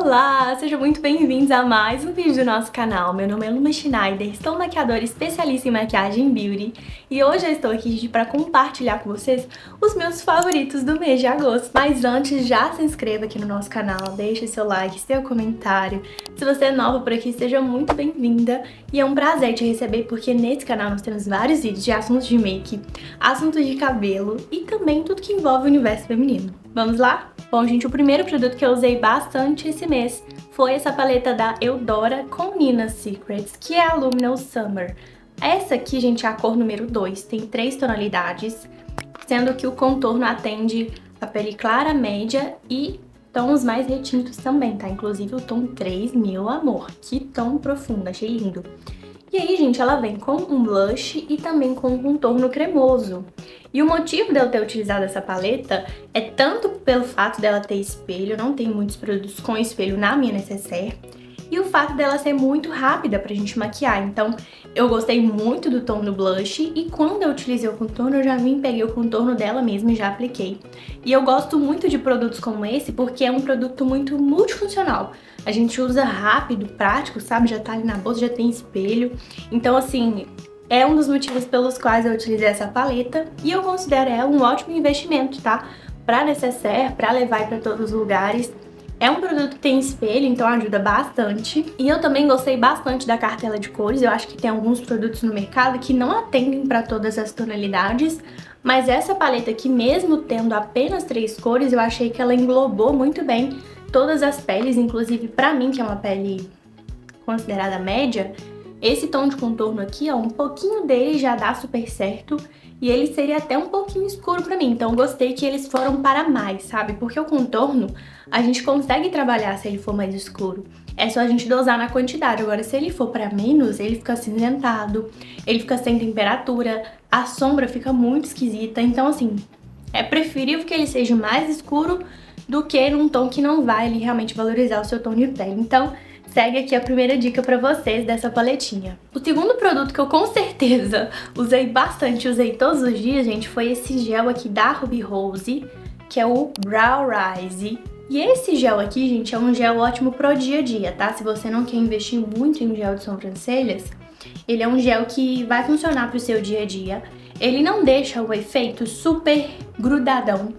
Olá, sejam muito bem-vindos a mais um vídeo do nosso canal. Meu nome é Luma Schneider, sou maquiadora especialista em maquiagem beauty e hoje eu estou aqui para compartilhar com vocês os meus favoritos do mês de agosto. Mas antes, já se inscreva aqui no nosso canal, deixe seu like, seu comentário. Se você é nova por aqui, seja muito bem-vinda e é um prazer te receber porque nesse canal nós temos vários vídeos de assuntos de make, assuntos de cabelo e também tudo que envolve o universo feminino. Vamos lá? Bom, gente, o primeiro produto que eu usei bastante esse mês foi essa paleta da Eudora com Nina Secrets, que é a Luminous Summer. Essa aqui, gente, é a cor número 2, tem 3 tonalidades, sendo que o contorno atende a pele clara, média e tons mais retintos também, tá? Inclusive o tom 3, meu amor, que tom profundo, achei lindo. E aí, gente, ela vem com um blush e também com um contorno cremoso. E o motivo de eu ter utilizado essa paleta é tanto pelo fato dela ter espelho, não tem muitos produtos com espelho na minha necessaire, e o fato dela ser muito rápida pra gente maquiar. Então, eu gostei muito do tom do blush e quando eu utilizei o contorno, eu já peguei o contorno dela mesma e já apliquei. E eu gosto muito de produtos como esse porque é um produto muito multifuncional. A gente usa rápido, prático, sabe? Já tá ali na bolsa, já tem espelho. Então, assim, é um dos motivos pelos quais eu utilizei essa paleta e eu considero ela um ótimo investimento, tá? Pra necessaire, pra levar pra todos os lugares. É um produto que tem espelho, então ajuda bastante. E eu também gostei bastante da cartela de cores. Eu acho que tem alguns produtos no mercado que não atendem para todas as tonalidades. Mas essa paleta aqui, mesmo tendo apenas 3 cores, eu achei que ela englobou muito bem todas as peles. Inclusive pra mim, que é uma pele considerada média, esse tom de contorno aqui, ó, um pouquinho dele já dá super certo. E ele seria até um pouquinho escuro pra mim, então gostei que eles foram para mais, sabe? Porque o contorno, a gente consegue trabalhar se ele for mais escuro. É só a gente dosar na quantidade. Agora, se ele for para menos, ele fica acinzentado, ele fica sem temperatura, a sombra fica muito esquisita. Então, assim, é preferível que ele seja mais escuro do que num tom que não vai ele realmente valorizar o seu tom de pele. Então, segue aqui a primeira dica pra vocês dessa paletinha. O segundo produto que eu com certeza usei bastante, usei todos os dias, gente, foi esse gel aqui da Ruby Rose, que é o Brow Rise. E esse gel aqui, gente, é um gel ótimo pro dia a dia, tá? Se você não quer investir muito em gel de sobrancelhas, ele é um gel que vai funcionar pro seu dia a dia. Ele não deixa o efeito super grudadão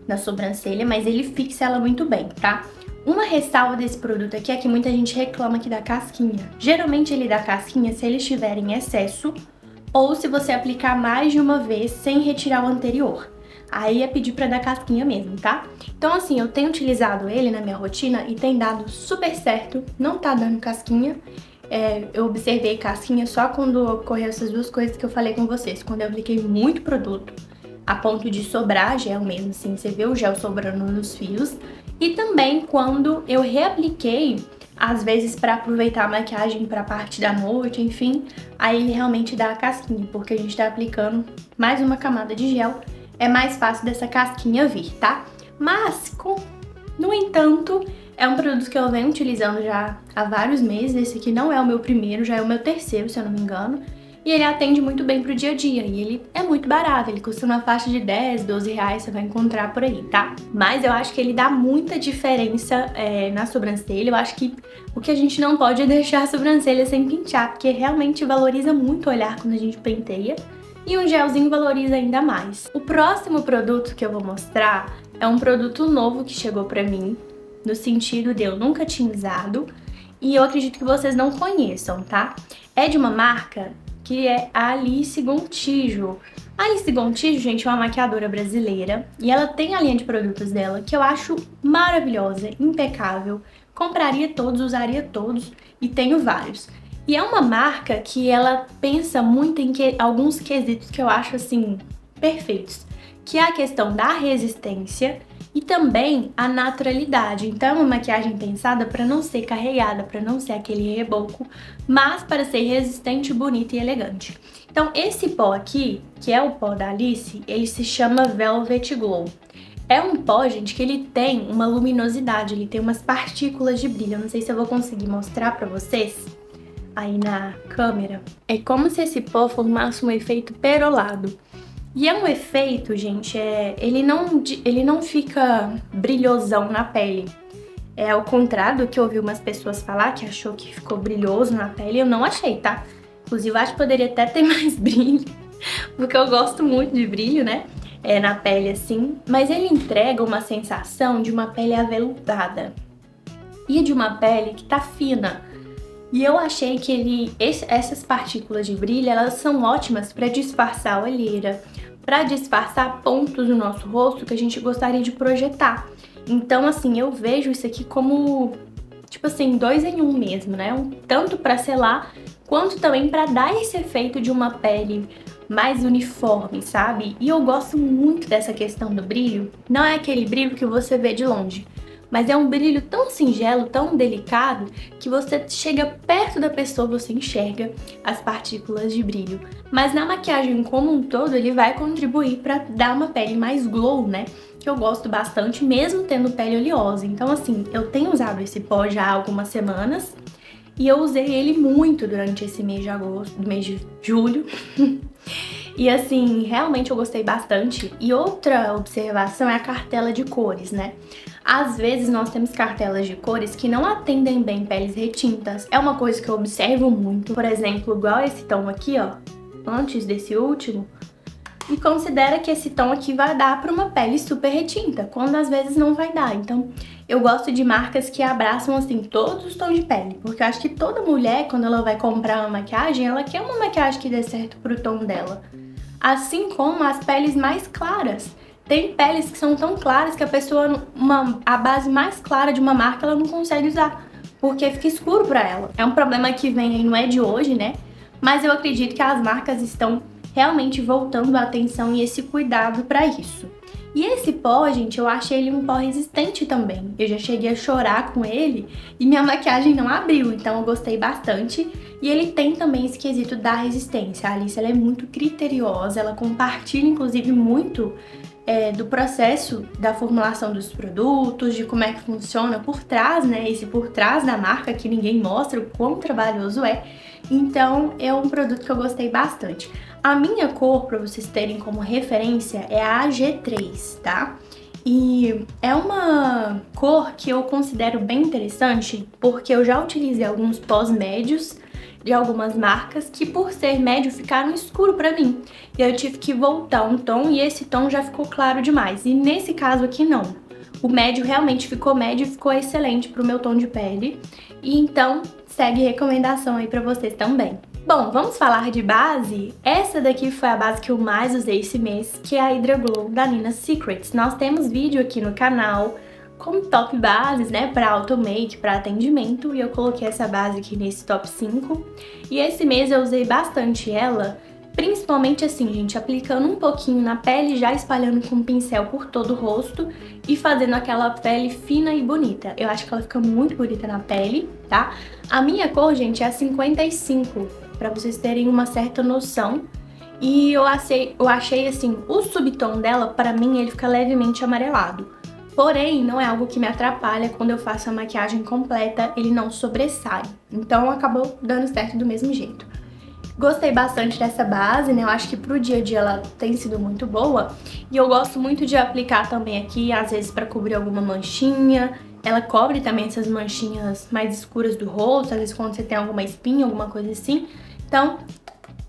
na sobrancelha, mas ele fixa ela muito bem, tá? Uma ressalva desse produto aqui é que muita gente reclama que dá casquinha. Geralmente ele dá casquinha se ele estiver em excesso ou se você aplicar mais de uma vez sem retirar o anterior. Aí é pedir pra dar casquinha mesmo, tá? Então assim, eu tenho utilizado ele na minha rotina e tem dado super certo, não tá dando casquinha. Eu observei casquinha só quando ocorreu essas duas coisas que eu falei com vocês. Quando eu apliquei muito produto, a ponto de sobrar gel mesmo, assim, você vê o gel sobrando nos fios. E também quando eu reapliquei, às vezes pra aproveitar a maquiagem pra parte da noite, enfim, aí ele realmente dá a casquinha, porque a gente tá aplicando mais uma camada de gel, é mais fácil dessa casquinha vir, tá? Mas, no entanto, é um produto que eu venho utilizando já há vários meses, esse aqui não é o meu primeiro, já é o meu terceiro, se eu não me engano. E ele atende muito bem pro dia a dia, e ele é muito barato, ele custa na faixa de 10, 12 reais, você vai encontrar por aí, tá? Mas eu acho que ele dá muita diferença na sobrancelha, eu acho que o que a gente não pode é deixar a sobrancelha sem pentear, porque realmente valoriza muito o olhar quando a gente penteia, e um gelzinho valoriza ainda mais. O próximo produto que eu vou mostrar é um produto novo que chegou pra mim, no sentido de eu nunca tinha usado, e eu acredito que vocês não conheçam, tá? É de uma marca que é a Alice Gontijo. A Alice Gontijo, gente, é uma maquiadora brasileira e ela tem a linha de produtos dela que eu acho maravilhosa, impecável. Compraria todos, usaria todos e tenho vários. E é uma marca que ela pensa muito em alguns quesitos que eu acho, assim, perfeitos. Que é a questão da resistência e também a naturalidade. Então é uma maquiagem pensada para não ser carregada, para não ser aquele reboco, mas para ser resistente, bonita e elegante. Então esse pó aqui, que é o pó da Alice, ele se chama Velvet Glow. É um pó, gente, que ele tem uma luminosidade, ele tem umas partículas de brilho. Eu não sei se eu vou conseguir mostrar para vocês aí na câmera. É como se esse pó formasse um efeito perolado. E é um efeito, gente, ele não fica brilhosão na pele. É ao contrário do que eu ouvi umas pessoas falar, que achou que ficou brilhoso na pele, eu não achei, tá? Inclusive, eu acho que poderia até ter mais brilho, porque eu gosto muito de brilho, né? Na pele assim. Mas ele entrega uma sensação de uma pele aveludada e de uma pele que tá fina. E eu achei que essas partículas de brilho, elas são ótimas para disfarçar a olheira, para disfarçar pontos no nosso rosto que a gente gostaria de projetar. Então, assim, eu vejo isso aqui como, tipo assim, 2 em 1 mesmo, né? Tanto para selar, quanto também para dar esse efeito de uma pele mais uniforme, sabe? E eu gosto muito dessa questão do brilho. Não é aquele brilho que você vê de longe, mas é um brilho tão singelo, tão delicado, que você chega perto da pessoa, você enxerga as partículas de brilho. Mas na maquiagem como um todo, ele vai contribuir para dar uma pele mais glow, né? Que eu gosto bastante, mesmo tendo pele oleosa. Então, assim, eu tenho usado esse pó já há algumas semanas e eu usei ele muito durante esse mês de agosto, mês de julho. E assim, realmente eu gostei bastante. E outra observação é a cartela de cores, né? Às vezes nós temos cartelas de cores que não atendem bem peles retintas. É uma coisa que eu observo muito. Por exemplo, igual esse tom aqui, ó, antes desse último. E considera que esse tom aqui vai dar para uma pele super retinta, quando às vezes não vai dar. Então, eu gosto de marcas que abraçam, assim, todos os tons de pele. Porque eu acho que toda mulher, quando ela vai comprar uma maquiagem, ela quer uma maquiagem que dê certo pro tom dela. Assim como as peles mais claras. Tem peles que são tão claras que a pessoa, a base mais clara de uma marca, ela não consegue usar, porque fica escuro pra ela. É um problema que vem aí, não é de hoje, né? Mas eu acredito que as marcas estão realmente voltando a atenção e esse cuidado pra isso. E esse pó, gente, eu achei ele um pó resistente também. Eu já cheguei a chorar com ele e minha maquiagem não abriu, então eu gostei bastante. E ele tem também esse quesito da resistência. A Alice, ela é muito criteriosa, ela compartilha, inclusive, muito do processo da formulação dos produtos, de como é que funciona por trás, né? Esse por trás da marca que ninguém mostra o quão trabalhoso é. Então, é um produto que eu gostei bastante. A minha cor, para vocês terem como referência, é a AG3, tá? E é uma cor que eu considero bem interessante, porque eu já utilizei alguns pós médios de algumas marcas que, por ser médio, ficaram escuro pra mim. E eu tive que voltar um tom e esse tom já ficou claro demais. E nesse caso aqui, não. O médio realmente ficou médio e ficou excelente pro meu tom de pele. E então, segue recomendação aí pra vocês também. Bom, vamos falar de base? Essa daqui foi a base que eu mais usei esse mês, que é a Hydra Glow da Nina Secrets. Nós temos vídeo aqui no canal com top bases, né, para automake, para atendimento, e eu coloquei essa base aqui nesse top 5. E esse mês eu usei bastante ela, principalmente assim, gente, aplicando um pouquinho na pele, já espalhando com um pincel por todo o rosto e fazendo aquela pele fina e bonita. Eu acho que ela fica muito bonita na pele, tá? A minha cor, gente, é a 55, para vocês terem uma certa noção. E eu achei assim, o subtom dela, para mim, ele fica levemente amarelado. Porém, não é algo que me atrapalha quando eu faço a maquiagem completa, ele não sobressai. Então, acabou dando certo do mesmo jeito. Gostei bastante dessa base, né? Eu acho que pro dia a dia ela tem sido muito boa. E eu gosto muito de aplicar também aqui, às vezes pra cobrir alguma manchinha. Ela cobre também essas manchinhas mais escuras do rosto, às vezes quando você tem alguma espinha, alguma coisa assim. Então,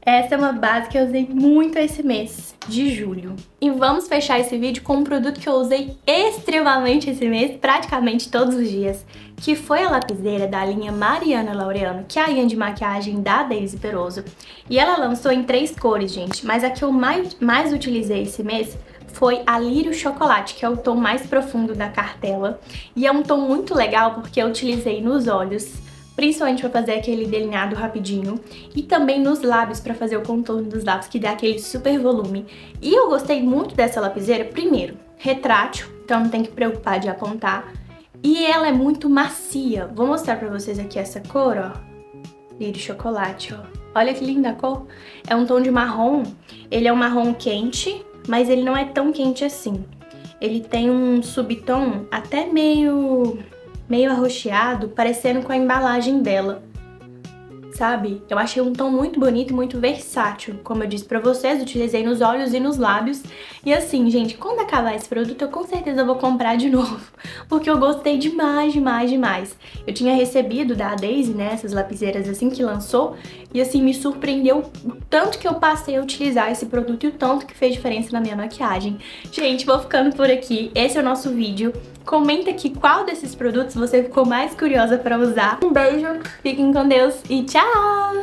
essa é uma base que eu usei muito esse mês de julho. E vamos fechar esse vídeo com um produto que eu usei extremamente esse mês, praticamente todos os dias, que foi a lapiseira da linha Mariana Laureano, que é a linha de maquiagem da Daisy Peroso. E ela lançou em 3 cores, gente, mas a que eu mais utilizei esse mês foi a Lírio Chocolate, que é o tom mais profundo da cartela. E é um tom muito legal porque eu utilizei nos olhos, principalmente para fazer aquele delineado rapidinho, e também nos lábios para fazer o contorno dos lábios, que dá aquele super volume. E eu gostei muito dessa lapiseira, primeiro, retrátil, então não tem que preocupar de apontar, e ela é muito macia. Vou mostrar para vocês aqui essa cor, ó, Lírio Chocolate, ó. Olha que linda a cor. É um tom de marrom, ele é um marrom quente, mas ele não é tão quente assim. Ele tem um subtom até meio arroxeado, parecendo com a embalagem dela. sabe? Eu achei um tom muito bonito e muito versátil. Como eu disse pra vocês, utilizei nos olhos e nos lábios. E assim, gente, quando acabar esse produto, eu com certeza vou comprar de novo. Porque eu gostei demais, demais, demais. Eu tinha recebido da Daisy, né, essas lapiseiras assim que lançou. E assim, me surpreendeu o tanto que eu passei a utilizar esse produto e o tanto que fez diferença na minha maquiagem. Gente, vou ficando por aqui. Esse é o nosso vídeo. Comenta aqui qual desses produtos você ficou mais curiosa pra usar. Um beijo, fiquem com Deus e tchau!